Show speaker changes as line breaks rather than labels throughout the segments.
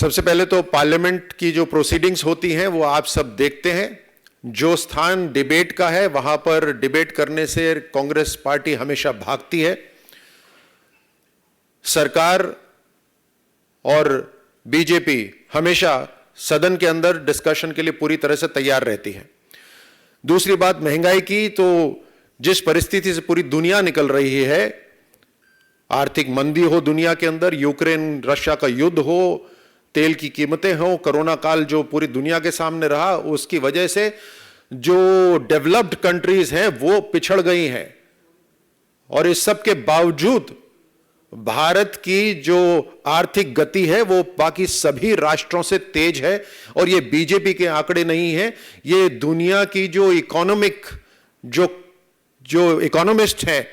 सबसे पहले तो पार्लियामेंट की जो प्रोसीडिंग्स होती हैं वो आप सब देखते हैं। जो स्थान डिबेट का है वहां पर डिबेट करने से कांग्रेस पार्टी हमेशा भागती है। सरकार और बीजेपी हमेशा सदन के अंदर डिस्कशन के लिए पूरी तरह से तैयार रहती है। दूसरी बात महंगाई की, तो जिस परिस्थिति से पूरी दुनिया निकल रही है, आर्थिक मंदी हो दुनिया के अंदर, यूक्रेन रशिया का युद्ध हो, तेल की कीमतें हो, कोरोना काल जो पूरी दुनिया के सामने रहा, उसकी वजह से जो डेवलप्ड कंट्रीज हैं वो पिछड़ गई हैं। और इस सब के बावजूद भारत की जो आर्थिक गति है वो बाकी सभी राष्ट्रों से तेज है। और ये बीजेपी के आंकड़े नहीं है, ये दुनिया की जो इकोनॉमिक जो इकोनॉमिस्ट हैं,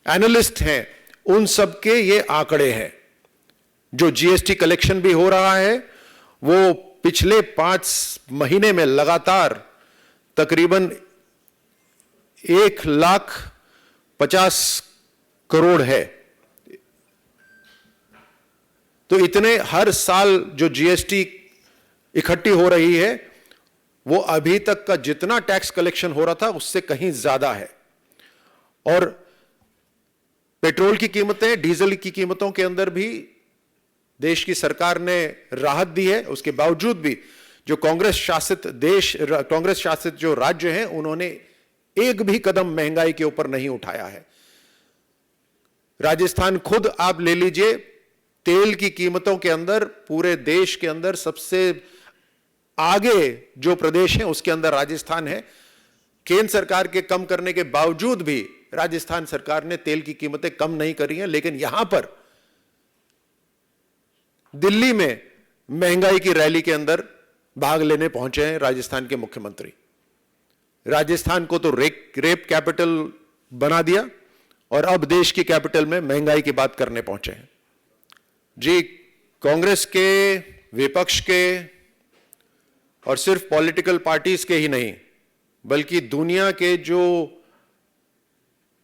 एनालिस्ट हैं, उन सब के ये आंकड़े हैं। जो जीएसटी कलेक्शन भी हो रहा है वो पिछले 5 महीने में लगातार तकरीबन 1,50,000 करोड़ है। तो इतने हर साल जो जीएसटी इकट्ठी हो रही है वो अभी तक का जितना टैक्स कलेक्शन हो रहा था उससे कहीं ज्यादा है। और पेट्रोल की कीमतें, डीजल की कीमतों के अंदर भी देश की सरकार ने राहत दी है। उसके बावजूद भी जो कांग्रेस शासित जो राज्य हैं उन्होंने एक भी कदम महंगाई के ऊपर नहीं उठाया है। राजस्थान खुद आप ले लीजिए, तेल की कीमतों के अंदर पूरे देश के अंदर सबसे आगे जो प्रदेश है उसके अंदर राजस्थान है। केंद्र सरकार के कम करने के बावजूद भी राजस्थान सरकार ने तेल की कीमतें कम नहीं करी हैं। लेकिन यहां पर दिल्ली में महंगाई की रैली के अंदर भाग लेने पहुंचे हैं राजस्थान के मुख्यमंत्री। राजस्थान को तो रेप कैपिटल बना दिया और अब देश की कैपिटल में महंगाई की बात करने पहुंचे हैं। जी, कांग्रेस के, विपक्ष के और सिर्फ पॉलिटिकल पार्टीज के ही नहीं बल्कि दुनिया के जो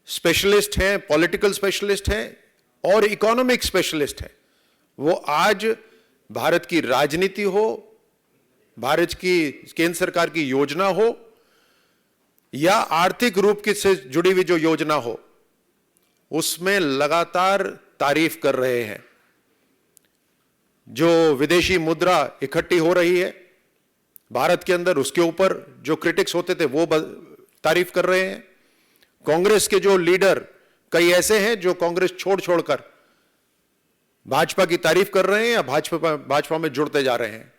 स्पेशलिस्ट हैं, पॉलिटिकल स्पेशलिस्ट हैं और इकोनॉमिक स्पेशलिस्ट हैं, वो आज भारत की राजनीति हो, भारत की केंद्र सरकार की योजना हो या आर्थिक रूप से जुड़ी हुई जो योजना हो, उसमें लगातार तारीफ कर रहे हैं। जो विदेशी मुद्रा इकट्ठी हो रही है भारत के अंदर, उसके ऊपर जो क्रिटिक्स होते थे वो तारीफ कर रहे हैं। कांग्रेस के जो लीडर कई ऐसे हैं जो कांग्रेस छोड़कर भाजपा की तारीफ कर रहे हैं या भाजपा में जुड़ते जा रहे हैं।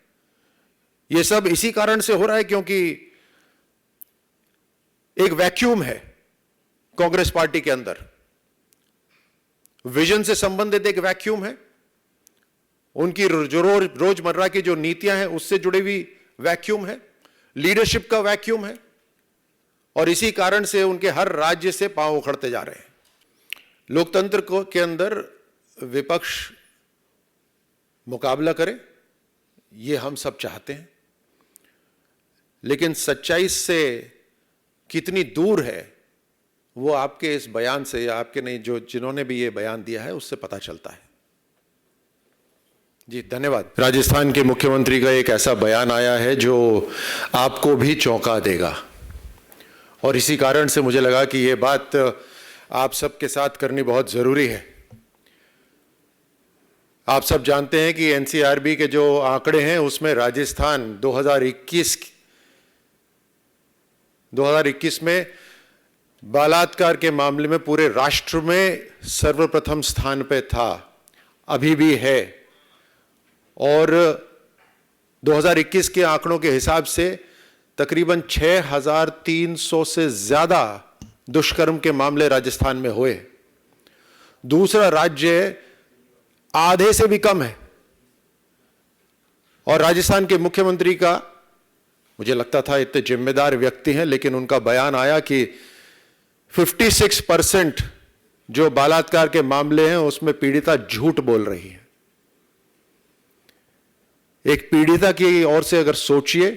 यह सब इसी कारण से हो रहा है क्योंकि एक वैक्यूम है कांग्रेस पार्टी के अंदर, विजन से संबंधित एक वैक्यूम है, उनकी जो रोजमर्रा की जो नीतियां हैं उससे जुड़ी हुई वैक्यूम है, लीडरशिप का वैक्यूम है। और इसी कारण से उनके हर राज्य से पांव उखड़ते जा रहे हैं। लोकतंत्र के अंदर विपक्ष मुकाबला करे, ये हम सब चाहते हैं, लेकिन सच्चाई से कितनी दूर है वो आपके इस बयान से, या आपके नहीं, जो जिन्होंने भी ये बयान दिया है उससे पता चलता है। जी धन्यवाद। राजस्थान के मुख्यमंत्री का एक ऐसा बयान आया है जो आपको भी चौंका देगा और इसी कारण से मुझे लगा कि ये बात आप सबके साथ करनी बहुत जरूरी है। आप सब जानते हैं कि एनसीआरबी के जो आंकड़े हैं उसमें राजस्थान 2021 में बलात्कार के मामले में पूरे राष्ट्र में सर्वप्रथम स्थान पे था, अभी भी है। और 2021 के आंकड़ों के हिसाब से तकरीबन 6,300 से ज्यादा दुष्कर्म के मामले राजस्थान में हुए। दूसरा राज्य आधे से भी कम है। और राजस्थान के मुख्यमंत्री का, मुझे लगता था इतने जिम्मेदार व्यक्ति हैं, लेकिन उनका बयान आया कि 56% जो बलात्कार के मामले हैं उसमें पीड़िता झूठ बोल रही है। एक पीड़िता की ओर से अगर सोचिए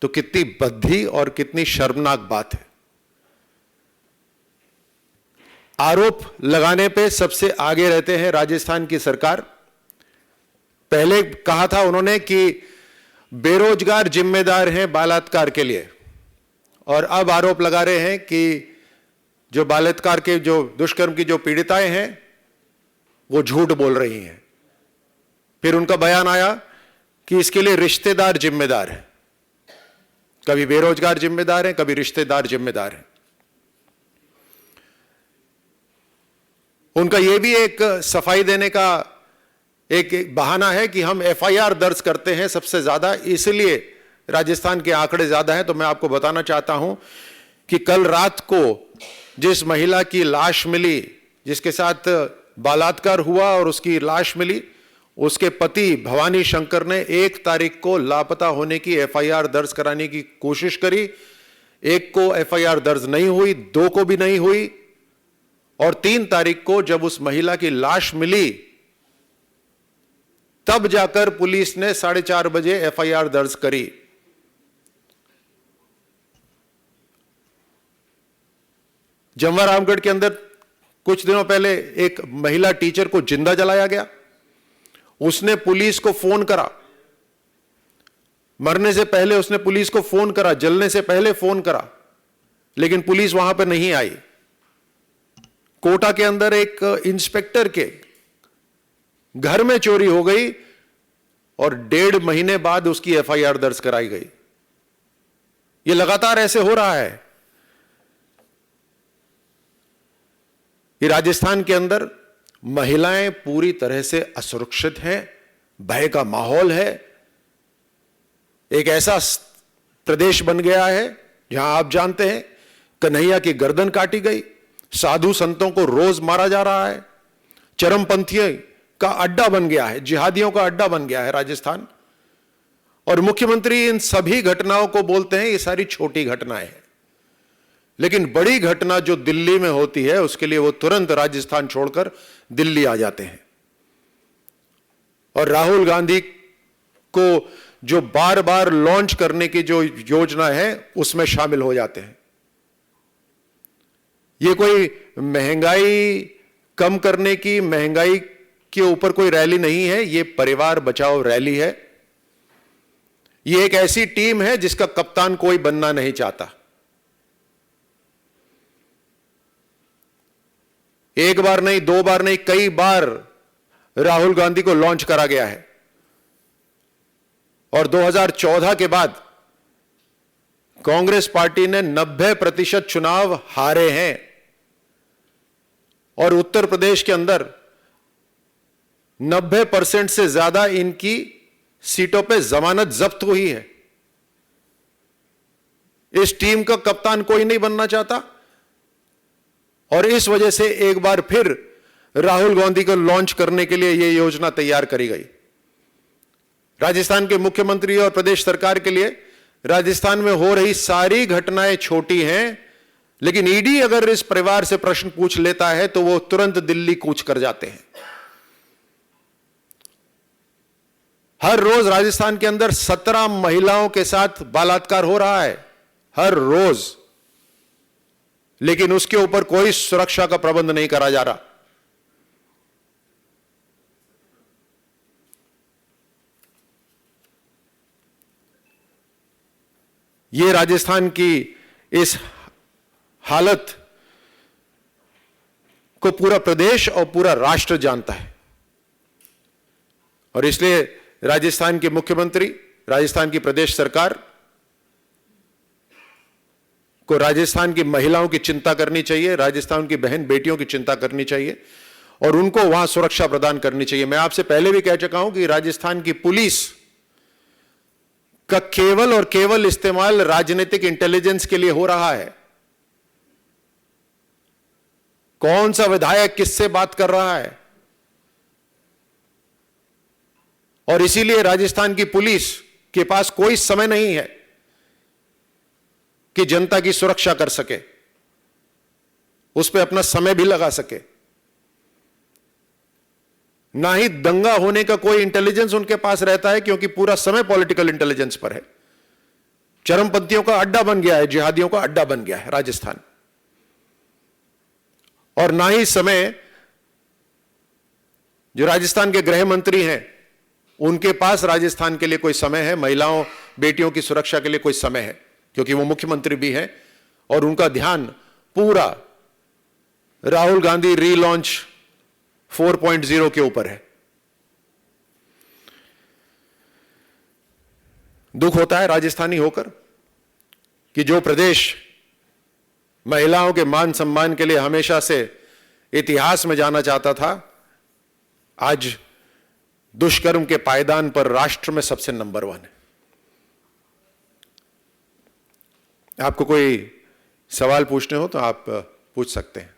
तो कितनी बद्धी और कितनी शर्मनाक बात है। आरोप लगाने पे सबसे आगे रहते हैं राजस्थान की सरकार, पहले कहा था उन्होंने कि बेरोजगार जिम्मेदार हैं बलात्कार के लिए, और अब आरोप लगा रहे हैं कि जो बलात्कार के, जो दुष्कर्म की जो पीड़िताएं हैं वो झूठ बोल रही हैं। फिर उनका बयान आया कि इसके लिए रिश्तेदार जिम्मेदार हैं। कभी बेरोजगार जिम्मेदार हैं, कभी रिश्तेदार जिम्मेदार हैं। उनका यह भी एक सफाई देने का एक बहाना है कि हम एफआईआर दर्ज करते हैं सबसे ज्यादा, इसलिए राजस्थान के आंकड़े ज्यादा हैं। तो मैं आपको बताना चाहता हूं कि कल रात को जिस महिला की लाश मिली, जिसके साथ बलात्कार हुआ और उसकी लाश मिली, उसके पति भवानी शंकर ने 1 तारीख को लापता होने की एफआईआर दर्ज कराने की कोशिश करी। 1 को एफआईआर दर्ज नहीं हुई, 2 को भी नहीं हुई, और 3 तारीख को जब उस महिला की लाश मिली तब जाकर पुलिस ने 4:30 बजे एफआईआर दर्ज करी। जमवा रामगढ़ के अंदर कुछ दिनों पहले एक महिला टीचर को जिंदा जलाया गया। उसने पुलिस को फोन करा, मरने से पहले उसने पुलिस को फोन करा, जलने से पहले फोन करा, लेकिन पुलिस वहां पर नहीं आई। कोटा के अंदर एक इंस्पेक्टर के घर में चोरी हो गई और 1.5 महीने बाद उसकी एफआईआर दर्ज कराई गई। यह लगातार ऐसे हो रहा है। ये राजस्थान के अंदर महिलाएं पूरी तरह से असुरक्षित हैं, भय का माहौल है। एक ऐसा प्रदेश बन गया है जहां आप जानते हैं कन्हैया की गर्दन काटी गई, साधु संतों को रोज मारा जा रहा है, चरमपंथियों का अड्डा बन गया है, जिहादियों का अड्डा बन गया है राजस्थान। और मुख्यमंत्री इन सभी घटनाओं को बोलते हैं ये सारी छोटी घटनाएं हैं, लेकिन बड़ी घटना जो दिल्ली में होती है उसके लिए वो तुरंत राजस्थान छोड़कर दिल्ली आ जाते हैं। और राहुल गांधी को जो बार बार लॉन्च करने की जो योजना है उसमें शामिल हो जाते हैं। ये कोई महंगाई कम करने की, महंगाई के ऊपर कोई रैली नहीं है, ये परिवार बचाओ रैली है। ये एक ऐसी टीम है जिसका कप्तान कोई बनना नहीं चाहता। एक बार नहीं, 2 बार नहीं, कई बार राहुल गांधी को लॉन्च करा गया है। और 2014 के बाद कांग्रेस पार्टी ने 90% चुनाव हारे हैं और उत्तर प्रदेश के अंदर 90% से ज्यादा इनकी सीटों पे जमानत जब्त हुई है। इस टीम का कप्तान कोई नहीं बनना चाहता और इस वजह से एक बार फिर राहुल गांधी को लॉन्च करने के लिए यह योजना तैयार करी गई। राजस्थान के मुख्यमंत्री और प्रदेश सरकार के लिए राजस्थान में हो रही सारी घटनाएं छोटी हैं, लेकिन ईडी अगर इस परिवार से प्रश्न पूछ लेता है तो वो तुरंत दिल्ली कूच कर जाते हैं। हर रोज राजस्थान के अंदर 17 महिलाओं के साथ बलात्कार हो रहा है, हर रोज, लेकिन उसके ऊपर कोई सुरक्षा का प्रबंध नहीं करा जा रहा। यह राजस्थान की इस हालत को पूरा प्रदेश और पूरा राष्ट्र जानता है और इसलिए राजस्थान के मुख्यमंत्री, राजस्थान की प्रदेश सरकार को राजस्थान की महिलाओं की चिंता करनी चाहिए, राजस्थान की बहन बेटियों की चिंता करनी चाहिए और उनको वहां सुरक्षा प्रदान करनी चाहिए। मैं आपसे पहले भी कह चुका हूं कि राजस्थान की पुलिस का केवल और केवल इस्तेमाल राजनीतिक इंटेलिजेंस के लिए हो रहा है। कौन सा विधायक किससे बात कर रहा है, और इसीलिए राजस्थान की पुलिस के पास कोई समय नहीं है कि जनता की सुरक्षा कर सके, उस पर अपना समय भी लगा सके। ना ही दंगा होने का कोई इंटेलिजेंस उनके पास रहता है, क्योंकि पूरा समय पॉलिटिकल इंटेलिजेंस पर है। चरमपंथियों का अड्डा बन गया है, जिहादियों का अड्डा बन गया है राजस्थान। और ना ही समय जो राजस्थान के गृह मंत्री हैं उनके पास राजस्थान के लिए कोई समय है, महिलाओं बेटियों की सुरक्षा के लिए कोई समय है, क्योंकि वो मुख्यमंत्री भी हैं और उनका ध्यान पूरा राहुल गांधी रीलॉन्च 4.0 के ऊपर है। दुख होता है राजस्थानी होकर कि जो प्रदेश महिलाओं के मान सम्मान के लिए हमेशा से इतिहास में जाना चाहता था, आज दुष्कर्म के पायदान पर राष्ट्र में सबसे नंबर 1 है। आपको कोई सवाल पूछने हो तो आप पूछ सकते हैं।